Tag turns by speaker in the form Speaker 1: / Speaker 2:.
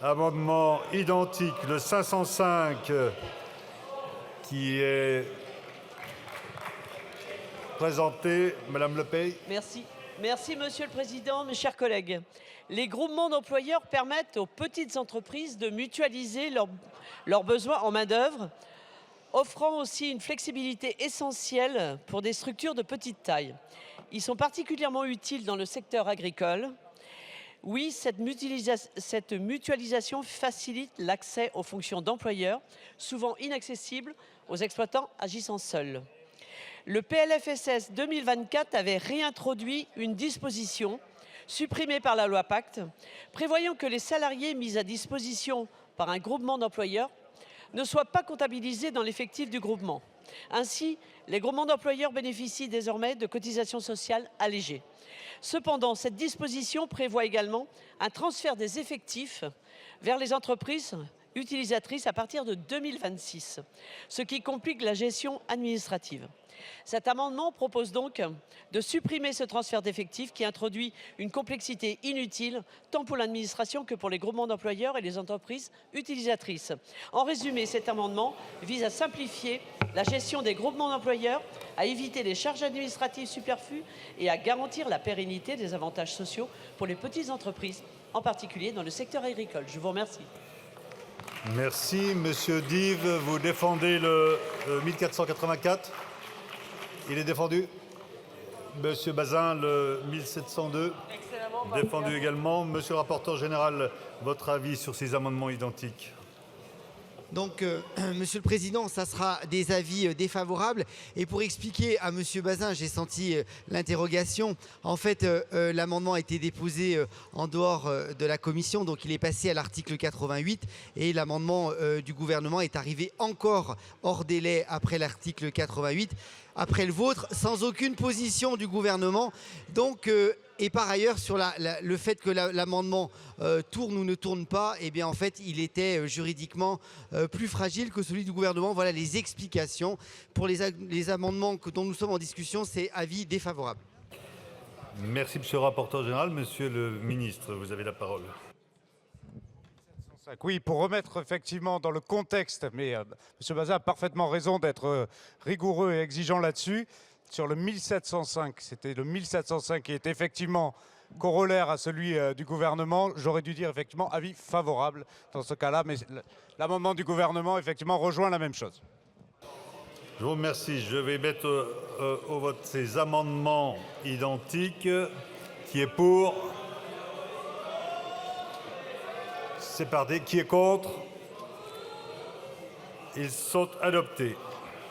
Speaker 1: Amendement identique, le 505, qui est présenté. Madame Lepay.
Speaker 2: Merci. Merci, Monsieur le Président, mes chers collègues. Les groupements d'employeurs permettent aux petites entreprises de mutualiser leurs besoins en main-d'œuvre, offrant aussi une flexibilité essentielle pour des structures de petite taille. Ils sont particulièrement utiles dans le secteur agricole. Oui, cette mutualisation facilite l'accès aux fonctions d'employeurs, souvent inaccessibles aux exploitants agissant seuls. Le PLFSS 2024 avait réintroduit une disposition supprimée par la loi Pacte, prévoyant que les salariés mis à disposition par un groupement d'employeurs ne soient pas comptabilisés dans l'effectif du groupement. Ainsi, les groupements d'employeurs bénéficient désormais de cotisations sociales allégées. Cependant, cette disposition prévoit également un transfert des effectifs vers les entreprises utilisatrices à partir de 2026, ce qui complique la gestion administrative. Cet amendement propose donc de supprimer ce transfert d'effectifs qui introduit une complexité inutile tant pour l'administration que pour les groupements d'employeurs et les entreprises utilisatrices. En résumé, cet amendement vise à simplifier la gestion des groupements d'employeurs, à éviter les charges administratives superflues et à garantir la pérennité des avantages sociaux pour les petites entreprises, en particulier dans le secteur agricole. Je vous remercie.
Speaker 1: Merci, Monsieur Dive. Vous défendez le 1484. Il est défendu. Monsieur Bazin, le 1702. Défendu également. Monsieur le rapporteur général, votre avis sur ces amendements identiques?
Speaker 3: Donc, Monsieur le Président, ça sera des avis défavorables. Et pour expliquer à Monsieur Bazin, j'ai senti l'interrogation. En fait, l'amendement a été déposé en dehors de la commission, donc il est passé à l'article 88. Et l'amendement du gouvernement est arrivé encore hors délai après l'article 88, après le vôtre, sans aucune position du gouvernement. Donc, et par ailleurs, sur le fait que l'amendement tourne ou ne tourne pas, eh bien en fait, il était juridiquement plus fragile que celui du gouvernement. Voilà les explications. Pour les amendements dont nous sommes en discussion, c'est avis défavorable.
Speaker 1: Merci, monsieur le rapporteur général. Monsieur le ministre, vous avez la parole.
Speaker 4: Oui, pour remettre effectivement dans le contexte, mais M. Bazin a parfaitement raison d'être rigoureux et exigeant là-dessus. Sur le 1705, c'était le 1705 qui est effectivement corollaire à celui du gouvernement. J'aurais dû dire effectivement avis favorable dans ce cas-là, mais l'amendement du gouvernement effectivement rejoint la même chose.
Speaker 1: Je vous remercie. Je vais mettre au vote ces amendements identiques. Qui est pour? C'est parti. Qui est contre? Ils sont adoptés.